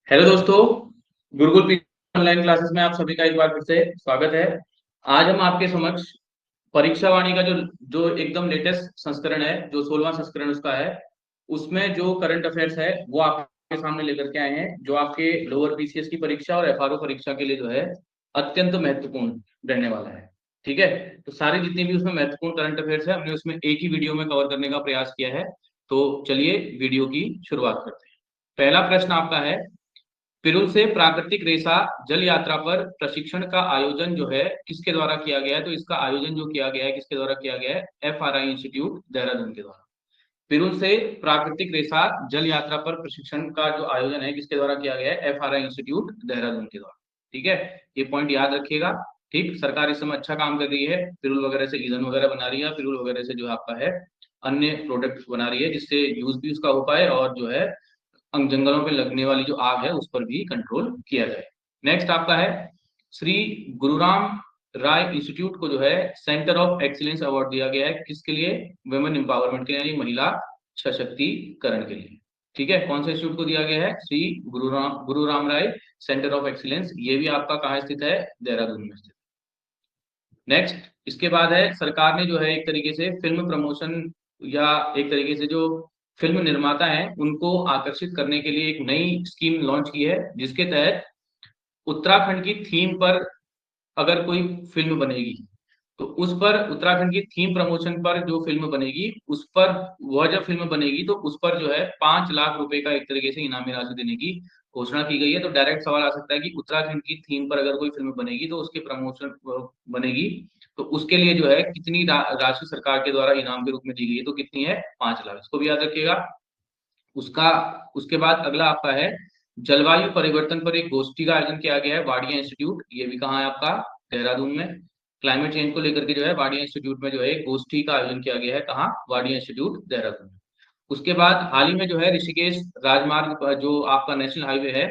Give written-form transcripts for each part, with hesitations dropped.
Hello दोस्तों, Gurukul P online classes में आप सभी का एक बार फिर से स्वागत है। आज हम आपके समक्ष परीक्षा वाणी का जो जो एकदम लेटेस्ट संस्करण है, जो 16वां संस्करण उसका है, उसमें जो करंट अफेयर्स है वो आपके सामने लेकर के आए हैं, जो आपके लोअर पीसीएस की परीक्षा और एफआरओ परीक्षा के लिए जो है अत्यंत महत्वपूर्ण रहने वाला है। ठीक है, तो सारी जितनी भी उसमें महत्वपूर्ण करंट अफेयर्स है हमने उसमें एक ही वीडियो में कवर करने का प्रयास किया है। तो चलिए वीडियो की शुरुआत करते हैं। पहला प्रश्न आपका है, पिरूल से प्राकृतिक रेशा जल यात्रा पर प्रशिक्षण का आयोजन जो है किसके द्वारा किया गया है? तो इसका आयोजन जो किया गया है किसके द्वारा किया गया है? एफआरआई इंस्टीट्यूट देहरादून के द्वारा। पिरूल से प्राकृतिक रेशा जल यात्रा पर प्रशिक्षण का जो आयोजन है किसके द्वारा किया गया है? एफआरआई इंस्टीट्यूट देहरादून के द्वारा। ठीक है, ये पॉइंट याद रखिएगा। ठीक, सरकार इस समय अच्छा काम कर रही है, पिरूल वगैरह से ईंधन वगैरह बना रही है, पिरूल वगैरह से जो आपका है अन्य प्रोडक्ट बना रही है, जिससे यूज भी उसका हो पाए और जो है जंगलों पे लगने वाली जो आग है उस पर भी कंट्रोल किया जाए। नेक्स्ट आपका है, श्री गुरुराम राय इंस्टीट्यूट को जो है सेंटर ऑफ एक्सीलेंस अवार्ड दिया गया है किसके लिए? वुमेन एम्पावरमेंट के लिए, यानी महिला सशक्तिकरण के लिए। ठीक है, कौन से इंस्टीट्यूट को दिया गया है? श्री गुरुराम राय सेंटर ऑफ एक्सीलेंस। ये भी आपका कहाँ स्थित है? देहरादून में स्थित। नेक्स्ट, इसके बाद है, सरकार ने जो है एक तरीके से फिल्म प्रमोशन या एक तरीके से जो फिल्म निर्माता हैं उनको आकर्षित करने के लिए एक नई स्कीम लॉन्च की है, जिसके तहत उत्तराखंड की थीम पर अगर कोई फिल्म बनेगी तो उस पर उत्तराखंड की थीम प्रमोशन पर जो फिल्म बनेगी उस पर, वह जब फिल्म बनेगी तो उस पर जो है 5 लाख रुपए का एक तरीके से इनामी राशि देने की घोषणा की गई है। तो डायरेक्ट सवाल आ सकता है कि उत्तराखंड की थीम पर अगर कोई फिल्म बनेगी तो उसकी प्रमोशन बनेगी तो उसके लिए जो है कितनी राशि सरकार के द्वारा इनाम के रूप में दी गई है? तो कितनी है? 5 लाख। इसको भी याद रखिएगा। उसका उसके बाद अगला आपका है, जलवायु परिवर्तन पर एक गोष्ठी का आयोजन किया गया है वाडिया इंस्टीट्यूट। ये भी कहाँ है आपका? देहरादून में। क्लाइमेट चेंज को लेकर के जो है वाडिया इंस्टीट्यूट में जो है एक गोष्ठी का आयोजन किया गया है। कहाँ? वाडिया इंस्टीट्यूट देहरादून में। उसके बाद हाल ही में जो है ऋषिकेश राजमार्ग पर जो आपका नेशनल हाईवे है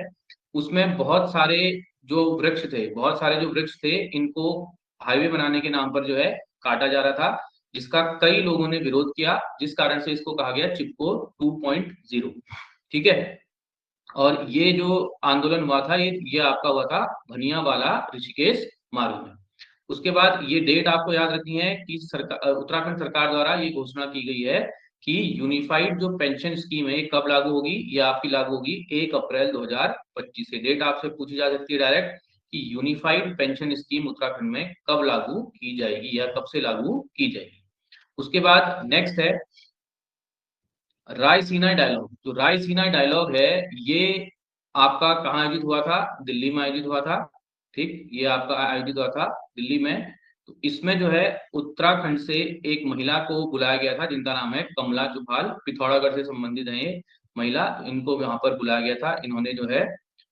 उसमें बहुत सारे जो वृक्ष थे, बहुत सारे जो वृक्ष थे इनको हाईवे बनाने के नाम पर जो है काटा जा रहा था, जिसका कई लोगों ने विरोध किया, जिस कारण से इसको कहा गया चिपको 2.0। ठीक है, और ये जो आंदोलन हुआ था ये आपका हुआ था भनियावाला ऋषिकेश मार्ग में। उसके बाद ये डेट आपको याद रखनी है कि सरकार, उत्तराखंड सरकार द्वारा ये घोषणा की गई है कि यूनिफाइड जो पेंशन स्कीम है ये कब लागू होगी? ये आपकी लागू होगी 1 अप्रैल 2025 से। डेट आपसे पूछी जा सकती है डायरेक्ट कि यूनिफाइड पेंशन स्कीम उत्तराखंड में कब लागू की जाएगी या कब से लागू की जाएगी। उसके बाद नेक्स्ट है रायसीना डायलॉग। जो रायसीना डायलॉग है ये आपका कहाँ आयोजित हुआ था? दिल्ली में आयोजित हुआ था। ठीक, ये आपका आयोजित हुआ था दिल्ली में। तो इसमें जो है उत्तराखंड से एक महिला को बुलाया गया था जिनका नाम है कमला चुफाल, पिथौरागढ़ से संबंधित है ये महिला। इनको यहाँ पर बुलाया गया था, इन्होंने जो है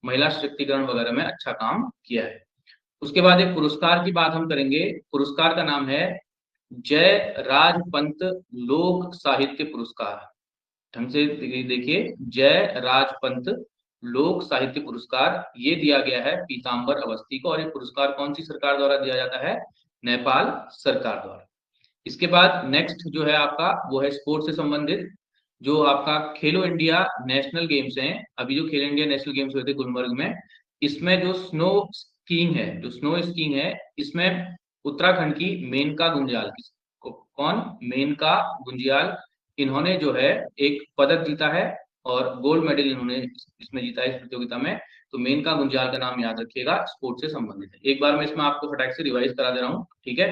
महिला सशक्तिकरण वगैरह में अच्छा काम किया है। उसके बाद एक पुरस्कार की बात हम करेंगे। पुरस्कार का नाम है जय राजपंत लोक साहित्य पुरस्कार। ढंग से देखिए, जय राजपंत लोक साहित्य पुरस्कार ये दिया गया है पीताम्बर अवस्थी को। और ये पुरस्कार कौन सी सरकार द्वारा दिया जाता है? नेपाल सरकार द्वारा। इसके बाद नेक्स्ट जो है आपका वो है स्पोर्ट्स से संबंधित। जो आपका खेलो इंडिया नेशनल गेम्स हैं, अभी जो खेलो इंडिया नेशनल गेम्स हुए थे गुलमर्ग में, इसमें जो स्नो स्कीइंग है, जो स्नो स्कीइंग है इसमें उत्तराखंड की मेनका गुंजाल, कौन? मेनका गुंजियाल, इन्होंने जो है एक पदक जीता है और गोल्ड मेडल इन्होंने इसमें जीता है इस प्रतियोगिता में। तो मेनका गुंजियाल का नाम याद रखिएगा, स्पोर्ट्स से संबंधित है। एक बार मैं इसमें आपको फटाक से रिवाइज करा दे रहा हूँ। ठीक है,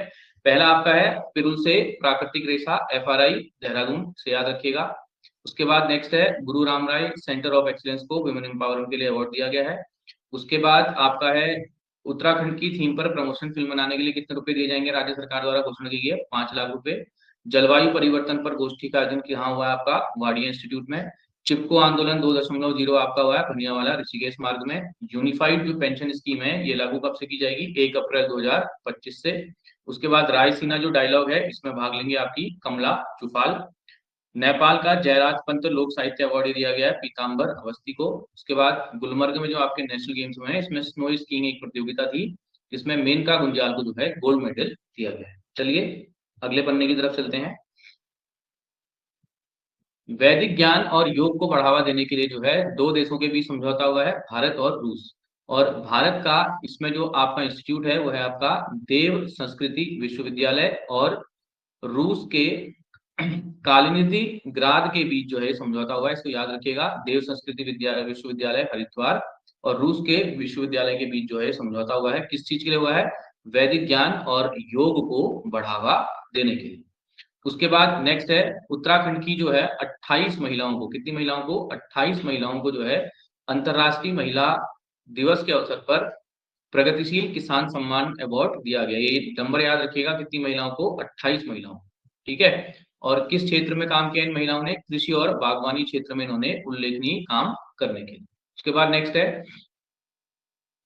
पहला आपका है पिरूल से प्राकृतिक रेशा एफआरआई देहरादून से, याद रखिएगा। उसके बाद नेक्स्ट है गुरु राम राय सेंटर ऑफ एक्सीलेंस को वुमेन एम्पावरमेंट के लिए अवार्ड दिया गया है। उसके बाद आपका है उत्तराखंड की थीम पर प्रमोशन फिल्म बनाने के लिए कितने रुपए दिए जाएंगे? राज्य सरकार द्वारा घोषणा की गई है 5 लाख रुपए। जलवायु परिवर्तन पर गोष्ठी का आयोजन कहाँ हुआ है आपका? वाडिया इंस्टीट्यूट में। चिपको आंदोलन 2.0 आपका हुआ है भनियावाला ऋषिकेश मार्ग में। यूनिफाइड जो पेंशन स्कीम है ये लागू कब से की जाएगी? 1 अप्रैल 2025 से। उसके बाद रायसीना जो डायलॉग है इसमें भाग लेंगे आपकी कमला चुफाल। नेपाल का जयराज पंत लोक साहित्य अवार्ड दिया गया है पीताम्बर अवस्थी को। उसके बाद गुलमर्ग में जो आपके नेशनल गेम्स हुए हैं इसमें स्नो स्कीइंग एक प्रतियोगिता थी जिसमें मेनका गुंजाल को जो है गोल्ड मेडल दिया गया है। चलिए अगले पन्ने की तरफ चलते हैं। वैदिक ज्ञान और योग को बढ़ावा देने के लिए जो है दो देशों के बीच समझौता हुआ है, भारत और रूस। और भारत का इसमें जो आपका इंस्टीट्यूट है वो है आपका देव संस्कृति विश्वविद्यालय, और रूस के कालिनिधि ग्राद के बीच जो है समझौता हुआ है, इसको याद रखिएगा। देव संस्कृति विश्वविद्यालय हरिद्वार और रूस के विश्वविद्यालय के बीच जो है समझौता हुआ है। किस चीज के लिए हुआ है? वैदिक ज्ञान और योग को बढ़ावा देने के लिए। उसके बाद नेक्स्ट है उत्तराखंड की जो है 28 महिलाओं को, कितनी महिलाओं को? 28 महिलाओं को जो है अंतरराष्ट्रीय महिला दिवस के अवसर पर प्रगतिशील किसान सम्मान अवार्ड दिया गया। ये नंबर याद रखिएगा, कितनी महिलाओं को? 28 महिलाओं। ठीक है। और किस क्षेत्र में काम किया इन महिलाओं ने? कृषि और बागवानी क्षेत्र में इन्होंने उल्लेखनीय काम करने के लिए। उसके बाद नेक्स्ट है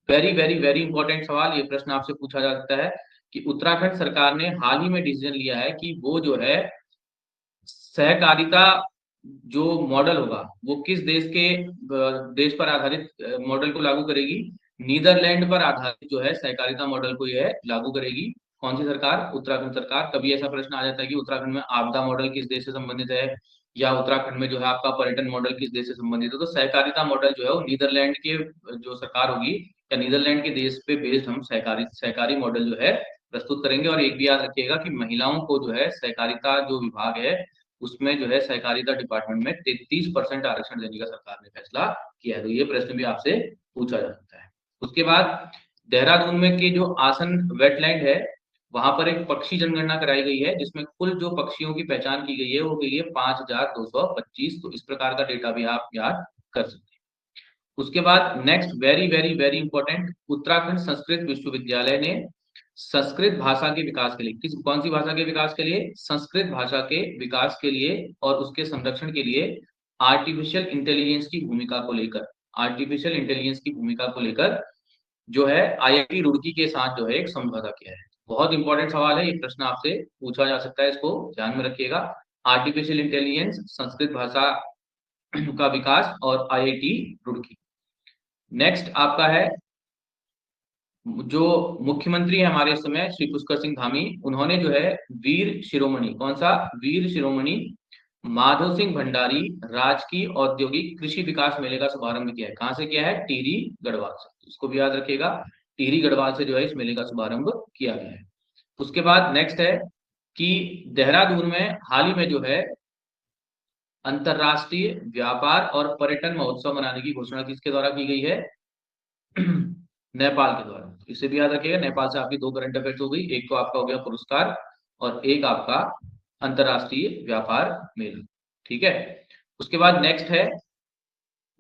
वेरी वेरी वेरी इंपॉर्टेंट सवाल, ये प्रश्न आपसे पूछा जा सकता है कि उत्तराखंड सरकार ने हाल ही में डिसीजन लिया है कि वो जो है सहकारिता जो मॉडल होगा वो किस देश पर आधारित मॉडल को लागू करेगी? नीदरलैंड पर आधारित जो है सहकारिता मॉडल को यह लागू करेगी। कौन सी सरकार? उत्तराखंड सरकार। कभी ऐसा प्रश्न आ जाता है कि उत्तराखंड में आपदा मॉडल किस देश से संबंधित है, या उत्तराखंड में जो है आपका पर्यटन मॉडल किस देश से संबंधित है। तो सहकारिता मॉडल जो है वो नीदरलैंड के जो सरकार होगी या नीदरलैंड के देश पे बेस्ड हम सहकारी मॉडल जो है प्रस्तुत करेंगे। और एक भी याद रखिएगा कि महिलाओं को जो है सहकारिता जो विभाग है उसमें जो है सहकारिता डिपार्टमेंट में 33% आरक्षण देने का सरकार ने फैसला किया है। तो ये प्रश्न भी आपसे पूछा जा सकता है। उसके बाद देहरादून में के जो आसन वेटलैंड है वहां पर एक पक्षी जनगणना कराई गई है, जिसमें कुल जो पक्षियों की पहचान की गई है वो गई है 5225। तो इस प्रकार का डेटा भी आप याद कर सकते हैं। उसके बाद next very very very important, Uttarakhand Sanskrit विश्वविद्यालय ने संस्कृत भाषा के विकास के लिए, कौन सी भाषा के विकास के लिए? संस्कृत भाषा के विकास के लिए और उसके संरक्षण के लिए आर्टिफिशियल इंटेलिजेंस की भूमिका को लेकर, आर्टिफिशियल इंटेलिजेंस की भूमिका को लेकर जो है आईआईटी रुड़की के साथ जो है एक समझौता किया है। बहुत इंपॉर्टेंट सवाल है, ये प्रश्न आपसे पूछा जा सकता है, इसको ध्यान में रखिएगा। आर्टिफिशियल इंटेलिजेंस, संस्कृत भाषा का विकास और आईआईटी रुड़की। नेक्स्ट आपका है जो मुख्यमंत्री है हमारे इस समय श्री पुष्कर सिंह धामी, उन्होंने जो है वीर शिरोमणि, कौन सा? वीर शिरोमणि माधव सिंह भंडारी राजकीय औद्योगिक कृषि विकास मेले का शुभारंभ किया है। कहां से किया है? टिहरी गढ़वाल से। इसको भी याद रखिएगा, टिहरी गढ़वाल से जो है इस मेले का शुभारंभ किया गया है। उसके बाद नेक्स्ट है कि देहरादून में हाल ही में जो है अंतरराष्ट्रीय व्यापार और पर्यटन महोत्सव मनाने की घोषणा किसके द्वारा की गई है? नेपाल के द्वारा। इसे भी याद रखिएगा, नेपाल से आपकी दो करंट अफेयर्स हो गई, एक तो आपका हो गया पुरस्कार और एक आपका अंतरराष्ट्रीय व्यापार मेला। ठीक है। उसके बाद नेक्स्ट है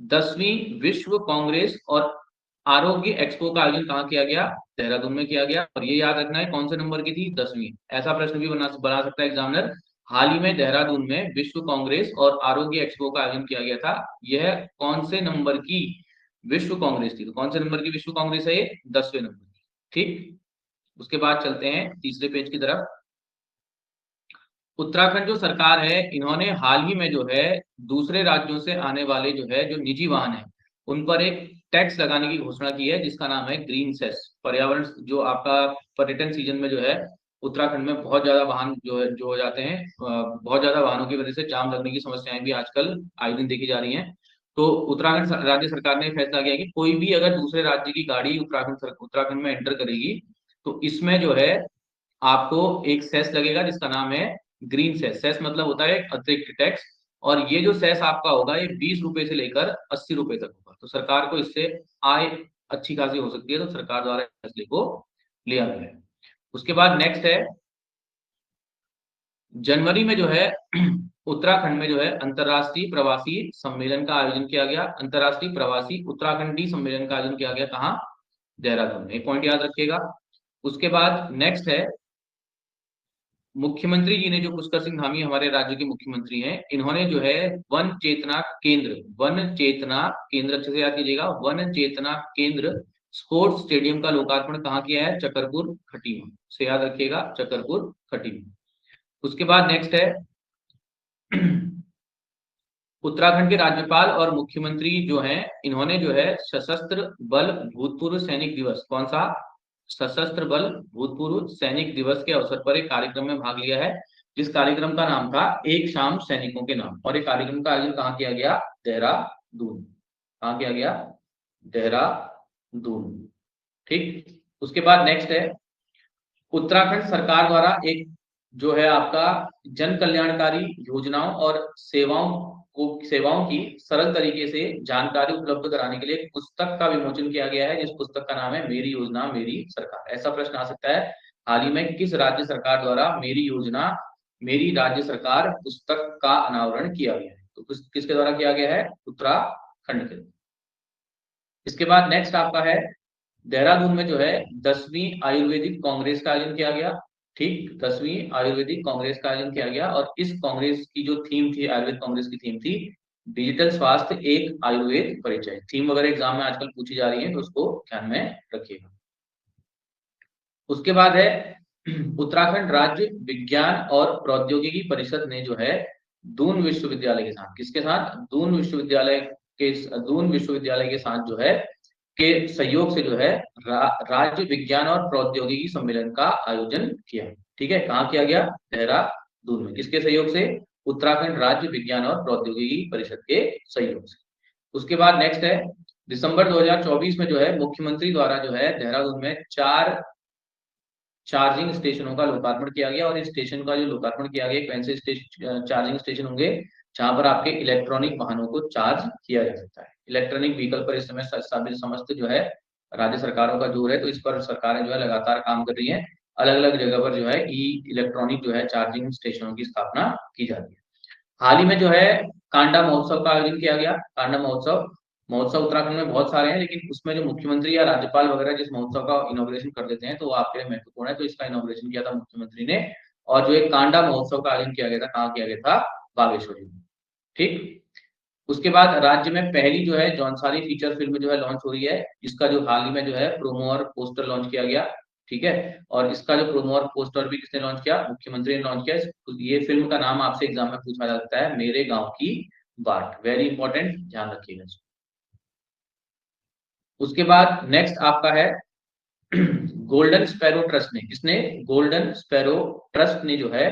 10वीं विश्व कांग्रेस और आरोग्य एक्सपो का आयोजन कहाँ किया गया? देहरादून में किया गया। और ये याद रखना है कौन से नंबर की थी? 10वीं। ऐसा प्रश्न भी बना सकता है एग्जामिनर, हाल ही में देहरादून में विश्व कांग्रेस और आरोग्य एक्सपो का आयोजन किया गया था, यह कौन से नंबर की विश्व कांग्रेस थी? तो कौन से नंबर की विश्व कांग्रेस है ये? 10वें नंबर की। ठीक। उसके बाद चलते हैं तीसरे पेज की तरफ। उत्तराखंड जो सरकार है इन्होंने हाल ही में जो है दूसरे राज्यों से आने वाले जो है जो निजी वाहन है उन पर एक टैक्स लगाने की घोषणा की है, जिसका नाम है ग्रीन सेस। पर्यावरण जो आपका पर्यटन सीजन में जो है उत्तराखंड में बहुत ज्यादा वाहन जो हो जाते हैं, बहुत ज्यादा वाहनों की वजह से जाम लगने की समस्याएं भी आजकल आए दिन देखी जा रही हैं। तो उत्तराखंड राज्य सरकार ने फैसला किया कि कोई भी अगर दूसरे राज्य की गाड़ी उत्तराखंड में एंटर करेगी तो इसमें जो है आपको एक सेस लगेगा जिसका नाम है ग्रीन सेस। सेस मतलब होता है अतिरिक्त टैक्स, और ये जो सेस आपका होगा ये 20 रुपए से लेकर 80 रुपए तक होगा। तो सरकार को इससे आय अच्छी खासी हो सकती है, तो सरकार द्वारा इस फैसले को लिया गया है। उसके बाद नेक्स्ट है जनवरी में जो है उत्तराखंड में जो है अंतरराष्ट्रीय प्रवासी सम्मेलन का आयोजन किया गया। अंतरराष्ट्रीय प्रवासी उत्तराखंडी सम्मेलन का आयोजन किया गया कहाँ? देहरादून में। एक पॉइंट याद रखिएगा। उसके बाद नेक्स्ट है मुख्यमंत्री जी ने, जो पुष्कर सिंह धामी हमारे राज्य के मुख्यमंत्री हैं, इन्होंने जो है वन चेतना केंद्र, वन चेतना केंद्र अच्छे से याद कीजिएगा, वन चेतना केंद्र स्पोर्ट्स स्टेडियम का लोकार्पण कहाँ किया है? चकरपुर खटीमा से, याद रखिएगा चकरपुर खटीमा। उसके बाद नेक्स्ट है उत्तराखंड के राज्यपाल और मुख्यमंत्री जो हैं इन्होंने जो है सशस्त्र बल भूतपूर्व सैनिक दिवस, कौन सा? सशस्त्र बल भूतपूर्व सैनिक दिवस के अवसर पर एक कार्यक्रम में भाग लिया है, जिस कार्यक्रम का नाम था एक शाम सैनिकों के नाम, और ये कार्यक्रम का आयोजन कहाँ किया गया? देहरादून। कहाँ किया गया? देहरादून। ठीक। उसके बाद नेक्स्ट है, उत्तराखंड सरकार द्वारा एक जो है आपका जन कल्याणकारी योजनाओं और सेवाओं की सरल तरीके से जानकारी उपलब्ध कराने के लिए एक पुस्तक का विमोचन किया गया है, जिस पुस्तक का नाम है मेरी योजना मेरी सरकार। ऐसा प्रश्न आ सकता है, हाल ही में किस राज्य सरकार द्वारा मेरी योजना मेरी राज्य सरकार पुस्तक का अनावरण किया गया है? तो किसके द्वारा किया गया है? उत्तराखंड के। इसके बाद नेक्स्ट आपका है, देहरादून में जो है 10वीं आयुर्वेदिक कांग्रेस का आयोजन किया गया। ठीक, 10वीं आयुर्वेदिक कांग्रेस का आयोजन किया गया, और इस कांग्रेस की जो थीम थी, आयुर्वेद कांग्रेस की थीम थी डिजिटल स्वास्थ्य एक आयुर्वेद परिचय। थीम वगैरह एग्जाम में आजकल पूछी जा रही है, तो उसको ध्यान में रखिएगा। उसके बाद है उत्तराखंड राज्य विज्ञान और प्रौद्योगिकी परिषद ने जो है दून विश्वविद्यालय के साथ, किसके साथ? दून विश्वविद्यालय के साथ जो है के सहयोग से जो है राज्य विज्ञान और प्रौद्योगिकी सम्मेलन का आयोजन किया। ठीक है, कहाँ किया गया? देहरादून में। किसके सहयोग से? उत्तराखंड राज्य विज्ञान और प्रौद्योगिकी परिषद के सहयोग से। उसके बाद नेक्स्ट है, दिसंबर 2024 में जो है मुख्यमंत्री द्वारा जो है देहरादून में 4 चार्जिंग स्टेशनों का लोकार्पण किया गया, और इस स्टेशन का जो लोकार्पण किया गया, कौन से चार्जिंग स्टेशन होंगे? जहां पर आपके इलेक्ट्रॉनिक वाहनों को चार्ज किया जा सकता है। इलेक्ट्रॉनिक व्हीकल पर इस समय समस्त जो है राज्य सरकारों का जोर है, तो इस पर सरकारें जो है लगातार काम कर रही है। अलग अलग जगह पर जो है इलेक्ट्रॉनिक जो है चार्जिंग स्टेशनों की स्थापना की जा रही है। हाल ही में जो है कांडा महोत्सव का आयोजन किया गया। कांडा महोत्सव महोत्सव उत्तराखंड में बहुत सारे हैं, लेकिन उसमें जो मुख्यमंत्री या राज्यपाल वगैरह जिस महोत्सव का इनॉग्रेशन कर देते हैं, तो वो आपके लिए महत्वपूर्ण है। तो इसका इनॉग्रेशन किया था मुख्यमंत्री ने, और जो एक कांडा महोत्सव का आयोजन किया गया था, कहाँ किया गया था? बागेश्वरी में। ठीक। उसके बाद राज्य में पहली जो है जौनसारी फीचर फिल्म जो है लॉन्च हो रही है। इसका जो हाल ही में जो है प्रोमो और पोस्टर लॉन्च किया गया। ठीक है, और इसका जो प्रोमो और पोस्टर भी किसने लॉन्च किया? मुख्यमंत्री ने लॉन्च किया। ये फिल्म का नाम आपसे एग्जाम में पूछा जा सकता है, मेरे गांव की बाट। वेरी इंपॉर्टेंट, ध्यान रखिएगा। उसके बाद नेक्स्ट आपका है गोल्डन स्पैरो ट्रस्ट ने, किसने? गोल्डन स्पैरो ट्रस्ट ने जो है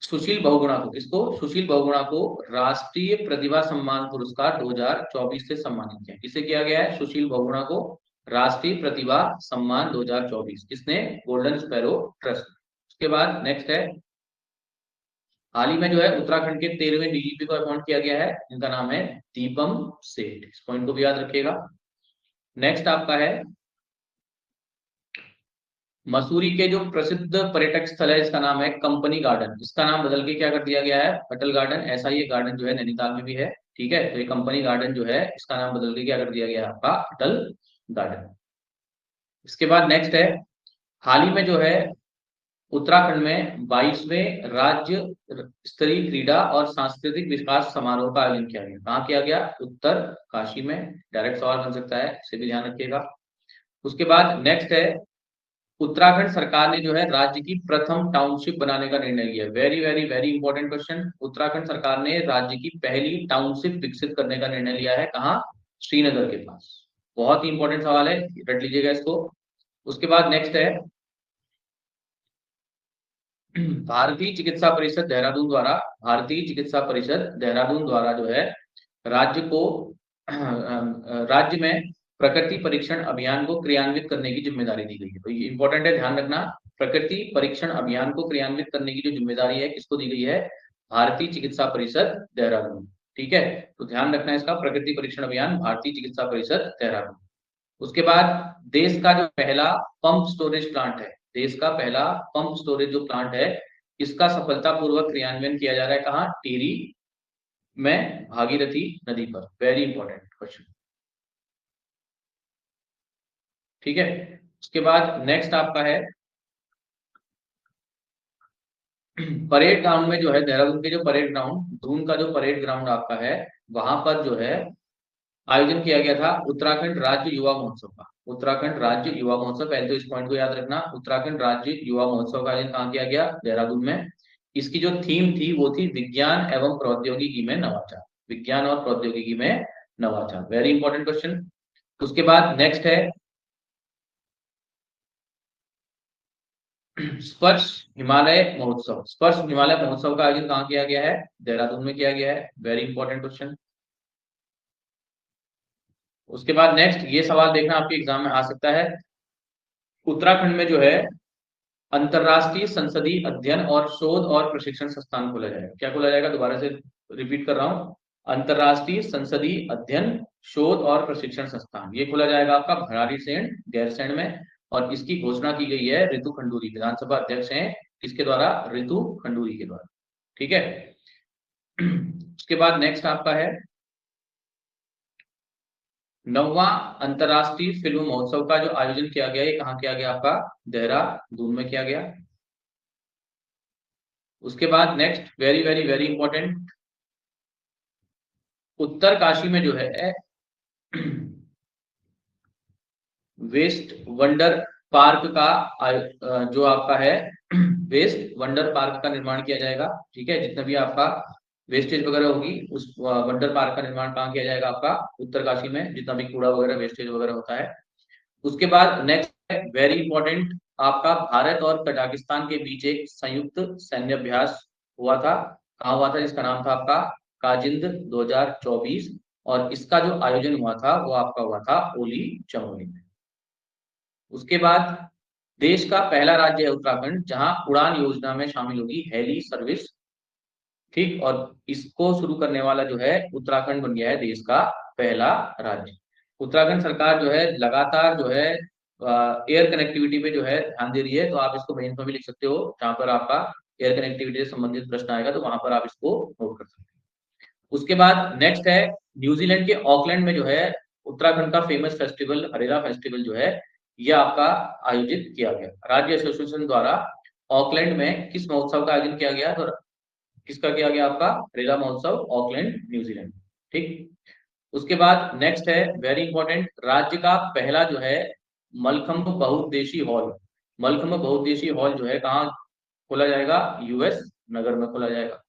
सुशील बहुगुणा को, किसको? सुशील बहुगुणा को राष्ट्रीय प्रतिभा सम्मान पुरस्कार 2024 से सम्मानित किया। किसे किया गया है? सुशील बहुगुणा को राष्ट्रीय प्रतिभा सम्मान 2024। किसने? Golden sparrow trust. उसके बाद नेक्स्ट है, हाल ही में जो है उत्तराखंड के 13वें डीजीपी को अपॉइंट किया गया है, जिनका नाम है दीपम सेठ। इस पॉइंट को भी याद रखिएगा। नेक्स्ट आपका है मसूरी के जो प्रसिद्ध पर्यटक स्थल है, इसका नाम है कंपनी गार्डन। इसका नाम बदल के क्या कर दिया गया है? अटल गार्डन। ऐसा ही गार्डन जो है नैनीताल में भी है। ठीक है, तो ये कंपनी गार्डन जो है इसका नाम बदल के क्या कर दिया गया है? आपका अटल गार्डन। इसके बाद नेक्स्ट है, हाल ही में जो है उत्तराखंड में 22वें राज्य स्तरीय क्रीड़ा और सांस्कृतिक विकास समारोह का आयोजन किया गया। कहाँ किया गया? उत्तर काशी में। डायरेक्ट सवाल बन सकता है, इसे भी ध्यान रखिएगा। उसके बाद नेक्स्ट है, उत्तराखंड सरकार ने जो है राज्य की प्रथम टाउनशिप बनाने का निर्णय लिया। Very very very important question. Uttarakhand सरकार ने राज्य की पहली टाउनशिप विकसित करने का निर्णय लिया है। कहाँ? श्रीनगर के पास। बहुत ही इंपॉर्टेंट सवाल है, रट लीजिएगा इसको। उसके बाद नेक्स्ट है, भारतीय चिकित्सा परिषद देहरादून द्वारा जो है राज्य को राज्य में प्रकृति परीक्षण अभियान को क्रियान्वित करने की जिम्मेदारी दी गई है। तो ये इंपॉर्टेंट है, ध्यान रखना। प्रकृति परीक्षण अभियान को क्रियान्वित करने की जो जिम्मेदारी है, किसको दी गई है? भारतीय चिकित्सा परिषद देहरादून। ठीक है, तो ध्यान रखना इसका, प्रकृति परीक्षण अभियान भारतीय चिकित्सा परिषद देहरादून। उसके बाद देश का जो पहला पंप स्टोरेज प्लांट है, देश का पहला पंप स्टोरेज जो प्लांट है, इसका सफलतापूर्वक क्रियान्वयन किया जा रहा है। कहाँ? टिहरी में, भागीरथी नदी पर। Very important question. ठीक है, उसके बाद नेक्स्ट आपका है परेड ग्राउंड में जो है देहरादून के जो परेड ग्राउंड, दून का जो परेड ग्राउंड आपका है, वहां पर जो है आयोजन किया गया था उत्तराखंड राज्य युवा महोत्सव का। उत्तराखंड राज्य युवा महोत्सव, पहले तो इस पॉइंट को याद रखना। उत्तराखंड राज्य युवा महोत्सव का आयोजन कहाँ किया गया? देहरादून में। इसकी जो थीम थी वो थी विज्ञान एवं प्रौद्योगिकी में नवाचार। विज्ञान और प्रौद्योगिकी में नवाचार। Very important question. उसके बाद नेक्स्ट है स्पर्श हिमालय महोत्सव। स्पर्श हिमालय महोत्सव का आयोजन कहाँ किया गया है? देहरादून में किया गया है। Very important question. उसके बाद नेक्स्ट ये सवाल देखना आपके एग्जाम में आ सकता है, उत्तराखंड में जो है अंतरराष्ट्रीय संसदीय अध्ययन और शोध और प्रशिक्षण संस्थान खोला जाएगा। क्या खोला जाएगा? दोबारा से रिपीट कर रहा हूँ, अंतरराष्ट्रीय संसदीय अध्ययन शोध और प्रशिक्षण संस्थान, ये खोला जाएगा आपका भराड़ीसैंण गैरसैंण में। और इसकी घोषणा की गई है रितु खंडूरी, विधानसभा अध्यक्ष हैं किसके द्वारा? रितु खंडूरी के द्वारा। ठीक है। उसके बाद नेक्स्ट आपका है 9वां अंतरराष्ट्रीय फिल्म महोत्सव का जो आयोजन किया गया, ये कहाँ किया गया? आपका देहरादून में किया गया। उसके बाद next very very very important, Uttarkashi में जो है वेस्ट वंडर पार्क का जो आपका है वेस्ट वंडर पार्क का निर्माण किया जाएगा। ठीक है, जितना भी आपका वेस्टेज वगैरह होगी उस वंडर पार्क का निर्माण कहाँ किया जाएगा? आपका उत्तरकाशी में, जितना भी कूड़ा वगैरह वेस्टेज वगैरह होता है। उसके बाद नेक्स्ट वेरी इंपॉर्टेंट, आपका भारत और कजाकिस्तान के बीच एक संयुक्त सैन्य अभ्यास हुआ था। कहाँ हुआ था? जिसका नाम था आपका काजिंद 2024, और इसका जो आयोजन हुआ था वो आपका हुआ था ओली चमोली में। उसके बाद देश का पहला राज्य है उत्तराखंड, जहां उड़ान योजना में शामिल होगी हेली सर्विस। ठीक, और इसको शुरू करने वाला जो है उत्तराखंड बन गया है देश का पहला राज्य। उत्तराखंड सरकार जो है लगातार जो है एयर कनेक्टिविटी पे जो है ध्यान दे रही है, तो आप इसको मेन्स में भी लिख सकते हो, जहां पर आपका एयर कनेक्टिविटी से संबंधित प्रश्न आएगा तो वहां पर आप इसको नोट कर सकते हो। उसके बाद नेक्स्ट है न्यूजीलैंड के ऑकलैंड में जो है उत्तराखंड का फेमस फेस्टिवल हरेला फेस्टिवल जो है यह आपका आयोजित किया गया। राज्य एसोसिएशन द्वारा ऑकलैंड में किस महोत्सव का आयोजन किया गया? तो किसका किया गया? आपका हरेला महोत्सव, ऑकलैंड न्यूजीलैंड। ठीक, उसके बाद नेक्स्ट है वेरी इंपॉर्टेंट, राज्य का पहला जो है मलखंभ बहुउद्देशीय हॉल, मलखंभ बहुउद्देशीय हॉल जो है कहाँ खोला जाएगा? यूएस नगर में खोला जाएगा।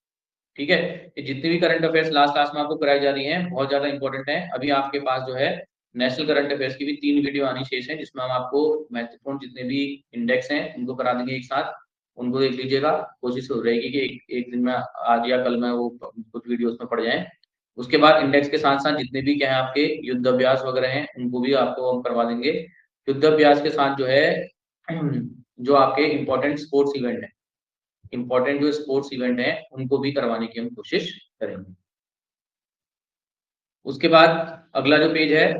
ठीक है, ये जितनी भी करंट अफेयर्स लास्ट क्लास में आपको कराई जा रही हैं बहुत ज्यादा इंपॉर्टेंट है। अभी आपके पास जो है नेशनल करंट अफेयर्स की भी 3 वीडियो आनी शेष है, जिसमें हम आपको महत्वपूर्ण जितने भी इंडेक्स हैं उनको करा देंगे एक साथ, उनको देख लीजिएगा। कोशिश हो रहेगी कि एक दिन में आज या कल में वो कुछ वीडियो उसमें पड़ जाए। उसके बाद इंडेक्स के साथ साथ जितने भी क्या है आपके युद्ध अभ्यास वगैरह हैं उनको भी आपको हम करवा देंगे। युद्ध अभ्यास के साथ जो है जो आपके इंपॉर्टेंट स्पोर्ट्स इवेंट है, इंपॉर्टेंट जो स्पोर्ट्स इवेंट है उनको भी करवाने की हम कोशिश करेंगे। उसके बाद अगला जो पेज है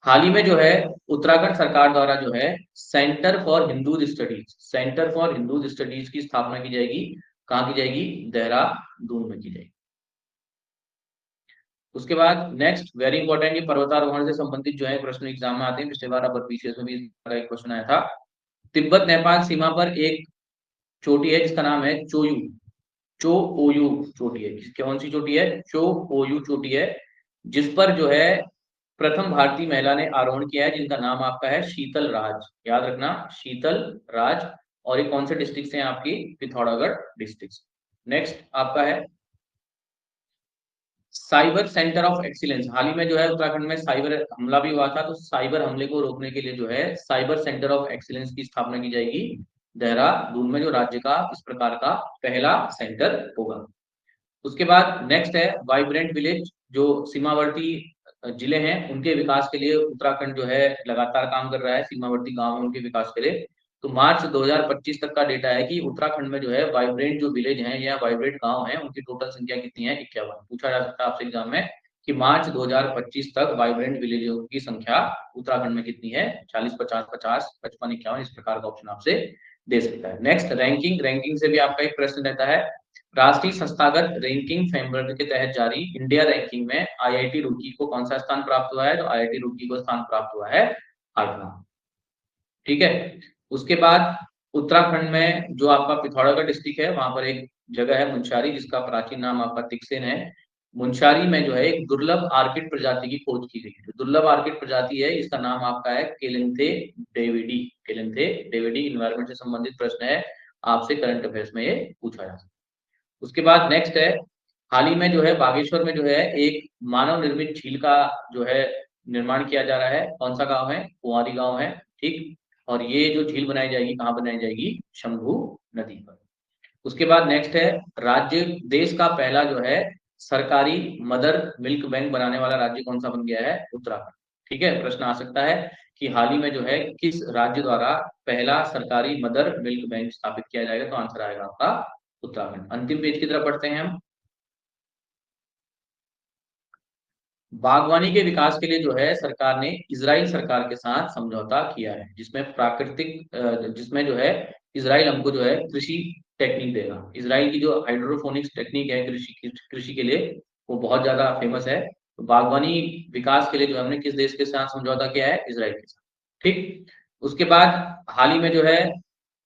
हाल ही में जो है उत्तराखंड सरकार द्वारा जो है centre for Hindu studies, centre for Hindu studies की स्थापना की जाएगी। कहाँ की जाएगी? देहरादून में की जाएगी। उसके बाद नेक्स्ट वेरी इंपॉर्टेंट, ये पर्वतारोहण से संबंधित जो है प्रश्न एग्जाम में आते हैं, पिछले बार अब बीसीएस में भी एक क्वेश्चन आया था। तिब्बत नेपाल सीमा पर एक चोटी है जिसका नाम है चोयू, चो ओयू चोटी है। कौन सी चोटी है? चो ओयू चोटी है, जिस पर जो है प्रथम भारतीय महिला ने आरोहण किया है, जिनका नाम आपका है शीतल राज। याद रखना, शीतल राज। और ये कौन से डिस्ट्रिक्ट हैं आपकी? पिथौरागढ़ डिस्ट्रिक्ट। नेक्स्ट आपका है साइबर सेंटर ऑफ एक्सीलेंस। हाल ही में जो है उत्तराखंड में साइबर हमला भी हुआ था, तो साइबर हमले को रोकने के लिए जो है साइबर सेंटर ऑफ एक्सीलेंस की स्थापना की जाएगी देहरादून में, जो राज्य का इस प्रकार का पहला सेंटर होगा। उसके बाद नेक्स्ट है वाइब्रेंट विलेज, जो सीमावर्ती जिले हैं उनके विकास के लिए उत्तराखंड जो है लगातार काम कर रहा है, सीमावर्ती गांव है उनके विकास के लिए। तो मार्च 2025 तक का डेटा है कि उत्तराखंड में जो है वाइब्रेंट जो विलेज हैं या वाइब्रेंट गांव हैं उनकी टोटल संख्या कितनी है? 51। पूछा जा सकता है आपसे एग्जाम में कि मार्च 2025 तक वाइब्रेंट विलेजों की संख्या उत्तराखंड में कितनी है? 40, 50, 50, 55, 51, इस प्रकार का ऑप्शन आपसे दे सकता है। नेक्स्ट रैंकिंग, रैंकिंग से भी आपका एक प्रश्न रहता है। राष्ट्रीय संस्थागत रैंकिंग फ्रेमवर्क के तहत जारी इंडिया रैंकिंग में आईआईटी रुड़की को कौन सा स्थान प्राप्त हुआ है? तो आईआईटी रुड़की को स्थान प्राप्त हुआ है 8वां। ठीक है, उसके बाद उत्तराखंड में जो आपका पिथौरागढ़ डिस्ट्रिक्ट है वहां पर एक जगह है मुंशारी, जिसका प्राचीन नाम आपका तिक्सेन है। मुंशारी में जो है एक दुर्लभ आर्किड प्रजाति की खोज की गई है। जो दुर्लभ आर्किड प्रजाति है इसका नाम आपका है केलेंथे डेविडी, केलेंथे डेविडी। इन्वायरमेंट से संबंधित प्रश्न है, आपसे करंट अफेयर्स में ये पूछा जा सकता है। उसके बाद नेक्स्ट है हाल ही में जो है बागेश्वर में जो है एक मानव निर्मित झील का जो है निर्माण किया जा रहा है। कौन सा गांव है? कुंवारी गांव है। ठीक, और ये जो झील बनाई जाएगी कहाँ बनाई जाएगी? शंभू नदी पर। उसके बाद नेक्स्ट है राज्य, देश का पहला जो है सरकारी मदर मिल्क बैंक बनाने वाला राज्य कौन सा बन गया है? उत्तराखंड। ठीक है, प्रश्न आ सकता है कि हाल ही में जो है किस राज्य द्वारा पहला सरकारी मदर मिल्क बैंक स्थापित किया जाएगा? तो आंसर आएगा आपका उत्तराखंड। अंतिम पेज की तरफ बढ़ते हैं हम। बागवानी के विकास के लिए जो है सरकार ने इजराइल सरकार के साथ समझौता किया है, जिसमें जो है इजराइल हमको जो है कृषि टेक्निक देगा। इजराइल की जो हाइड्रोफोनिक्स टेक्निक है कृषि के लिए, वो बहुत ज्यादा फेमस है। तो बागवानी विकास के लिए जो हमने किस देश के साथ समझौता किया है? इजराइल के साथ। ठीक। उसके बाद हाल ही में जो है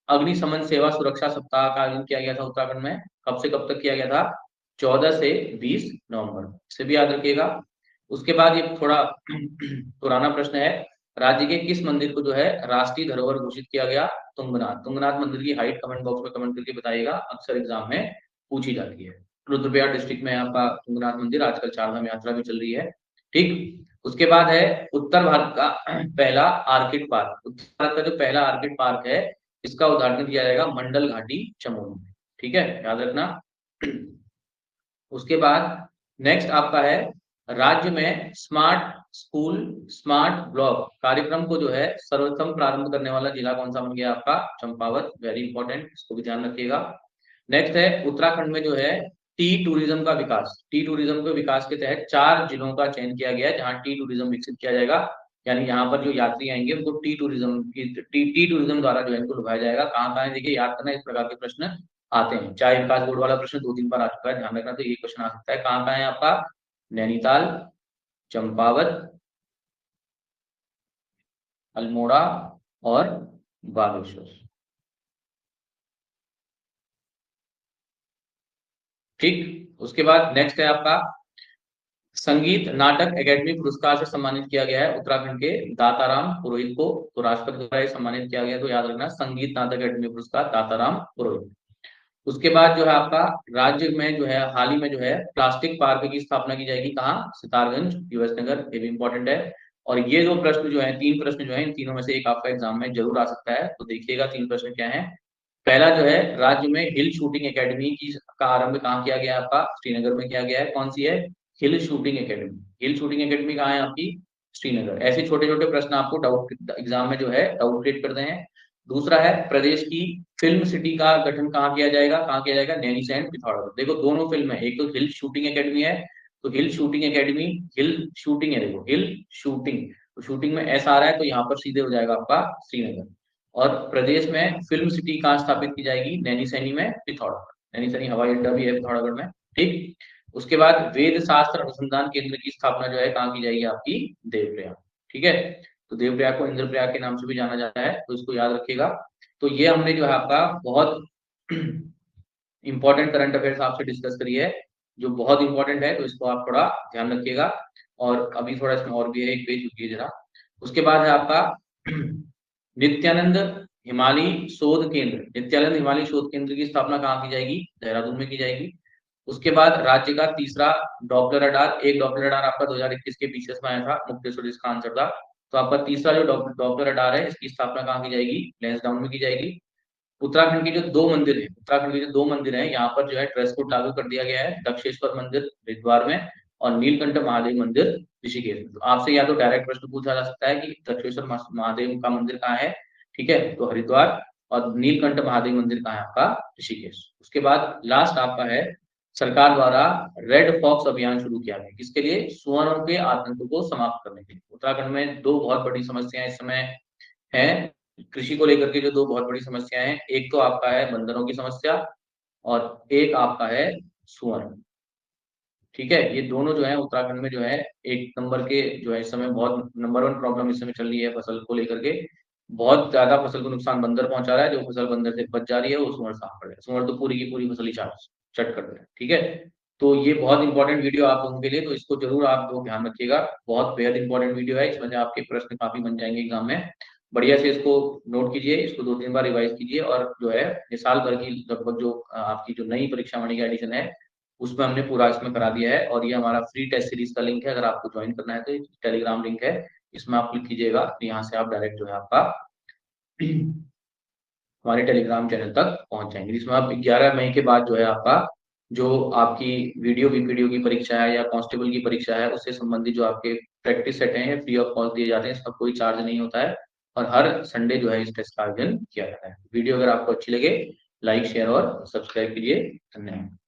अग्निशमन सेवा सुरक्षा सप्ताह का आयोजन किया गया था उत्तराखंड में। कब से कब तक किया गया था? 14 से 20 नवंबर। इसे भी याद रखिएगा। उसके बाद ये थोड़ा पुराना प्रश्न है, राज्य के किस मंदिर को जो है राष्ट्रीय धरोहर घोषित किया गया? तुंगनाथ। तुंगनाथ मंदिर की हाइट कमेंट बॉक्स में कमेंट करके बताइएगा, अक्सर एग्जाम में पूछी जाती है। रुद्रप्रयाग डिस्ट्रिक्ट में आपका तुंगनाथ मंदिर, आजकल चारधाम यात्रा भी चल रही है। ठीक। उसके बाद है उत्तर भारत का पहला आर्किड पार्क। उत्तर भारत का जो पहला आर्किड पार्क है, इसका उद्घाटन किया जाएगा मंडल घाटी चमोली में। ठीक है, याद रखना। उसके बाद नेक्स्ट आपका है राज्य में स्मार्ट स्कूल स्मार्ट ब्लॉक कार्यक्रम को जो है सर्वप्रथम प्रारंभ करने वाला जिला कौन सा बन गया? आपका चंपावत। वेरी इंपॉर्टेंट, इसको भी ध्यान रखिएगा। नेक्स्ट है उत्तराखंड में जो है टी टूरिज्म का विकास। टी टूरिज्म के विकास के तहत 4 जिलों का चयन किया गया है जहां टी टूरिज्म विकसित किया जाएगा। यानी यहाँ पर जो यात्री आएंगे उनको टी टूरिज्म द्वारा जो है इनको लुभाया जाएगा। कहाँ कहाँ है देखिए, याद करना, इस प्रकार के प्रश्न आते हैं। चाहे विकास बोर्ड वाला प्रश्न 2-3 बार आ चुका है, ध्यान रखना। तो ये क्वेश्चन आ सकता है, कहाँ कहाँ है आपका? नैनीताल, चंपावत, अल्मोड़ा और बागेश्वर। ठीक। उसके बाद नेक्स्ट है आपका संगीत नाटक एकेडमी पुरस्कार से सम्मानित किया गया है उत्तराखंड के दाताराम पुरोहित को। तो राष्ट्रपति द्वारा ये सम्मानित किया गया, तो याद रखना संगीत नाटक एकेडमी पुरस्कार दाताराम पुरोहित। उसके बाद जो है आपका राज्य में जो है हाल ही में जो है प्लास्टिक पार्क की स्थापना की जाएगी। कहाँ? सितारगंज, यूएस नगर। ये भी इंपॉर्टेंट है। और ये जो प्रश्न जो है, 3 प्रश्न जो है, इन तीनों में से एक आपका एग्जाम में जरूर आ सकता है। तो देखिएगा 3 प्रश्न क्या है। पहला जो है राज्य में हिल शूटिंग एकेडमी की का आरंभ कहाँ किया गया है? आपका श्रीनगर में किया गया है। कौन सी है? हिल शूटिंग एकेडमी। हिल शूटिंग एकेडमी कहाँ है आपकी? श्रीनगर। ऐसे छोटे छोटे प्रश्न आपको डाउट एग्जाम में जो है डाउट क्रिएट करते हैं। दूसरा है प्रदेश की फिल्म सिटी का गठन कहाँ किया जाएगा? कहाँ किया जाएगा? नैनीसैंड पिथौरागढ़। देखो दोनों फिल्म है, एक तो हिल शूटिंग एकेडमी है, तो हिल शूटिंग एकेडमी, हिल शूटिंग है, देखो हिल शूटिंग, तो शूटिंग में ऐसा आ रहा है, तो यहाँ पर सीधे हो जाएगा आपका श्रीनगर। और प्रदेश में फिल्म सिटी कहाँ स्थापित की जाएगी? नैनीसैनी में पिथौरागढ़। नैनीसैनी हवाई अड्डा भी है पिथौरागढ़ में। ठीक। उसके बाद वेद शास्त्र अनुसंधान केंद्र की स्थापना जो है कहाँ की जाएगी? आपकी देवप्रयाग। ठीक है, तो देवप्रयाग को इंद्रप्रयाग के नाम से भी जाना जाता है, तो इसको याद रखिएगा। तो ये हमने जो है आपका बहुत इंपॉर्टेंट करंट अफेयर्स आपसे डिस्कस करी है, जो बहुत इंपॉर्टेंट है, तो इसको आप थोड़ा ध्यान रखिएगा। और अभी थोड़ा इसमें और भी है, एक पेज रुकिए जरा। उसके बाद है आपका नित्यानंद हिमालय शोध केंद्र। नित्यानंद हिमालय शोध केंद्र की स्थापना कहाँ की जाएगी? देहरादून में की जाएगी। उसके बाद राज्य का तीसरा डॉपलर रडार, एक डॉपलर रडार आपका 2021 के पीसीएस में आया था, मुक्तेश्वर इसका आंसर था। तो आपका तीसरा जो डॉपलर रडार है, इसकी स्थापना कहाँ की जाएगी? लैंसडाउन में की जाएगी। उत्तराखंड के जो 2 मंदिर है, उत्तराखंड के जो 2 मंदिर हैं, यहाँ पर जो है ड्रेस कोड लागू कर दिया गया है। दक्षेश्वर मंदिर हरिद्वार में और नीलकंठ महादेव मंदिर ऋषिकेश में। तो आपसे या तो डायरेक्ट प्रश्न पूछा जा सकता है कि दक्षेश्वर महादेव का मंदिर कहाँ है? ठीक है, तो हरिद्वार। और नीलकंठ महादेव मंदिर कहाँ है? आपका ऋषिकेश। उसके बाद लास्ट आपका है सरकार द्वारा रेड फॉक्स अभियान शुरू किया गया, किसके लिए? सुअरों के आतंक को समाप्त करने के लिए। उत्तराखंड में 2 बहुत बड़ी समस्याएं इस समय है, कृषि को लेकर के जो 2 बहुत बड़ी समस्याएं हैं, एक तो आपका है बंदरों की समस्या और एक आपका है सुअर। ठीक है, ये दोनों जो है उत्तराखंड में जो है एक नंबर के जो है इस समय बहुत नंबर 1 प्रॉब्लम इस समय चल रही है फसल को लेकर के। बहुत ज्यादा फसल को नुकसान बंदर पहुंचा रहा है, जो फसल बंदर से बच जा रही है वो सुअर साफ कर रहा है। सुअर तो पूरी की पूरी फसल ही चट कर रहा है। ठीक है, तो ये बहुत इंपॉर्टेंट वीडियो आप लोगों के लिए, तो इसको जरूर आप लोग ध्यान रखिएगा। बहुत बेहद इंपॉर्टेंट वीडियो है, इसमें आपके प्रश्न काफी बन जाएंगे एग्जाम में। बढ़िया से इसको नोट कीजिए, इसको 2-3 बार रिवाइज कीजिए। और जो है ये साल भर की लगभग जो आपकी जो नई परीक्षा वाणी की एडिशन है, उसमें हमने पूरा इसमें करा दिया है। और ये हमारा फ्री टेस्ट सीरीज का लिंक है, अगर आपको ज्वाइन करना है तो टेलीग्राम लिंक है, इसमें आप क्लिक कीजिएगा, तो यहाँ से आप डायरेक्ट जो है आपका हमारे टेलीग्राम चैनल तक पहुंच जाएंगे, जिसमें आप 11 मई के बाद जो है आपका जो आपकी वीडियो वीपीडीओ की परीक्षा है या कांस्टेबल की परीक्षा है उससे संबंधित जो आपके प्रैक्टिस सेट हैं फ्री ऑफ कॉस्ट दिए जाते हैं, इसका कोई चार्ज नहीं होता है और हर संडे जो है इस टेस्ट का आयोजन किया जाता है। वीडियो अगर आपको अच्छी लगे लाइक शेयर और सब्सक्राइब कीजिए। धन्यवाद।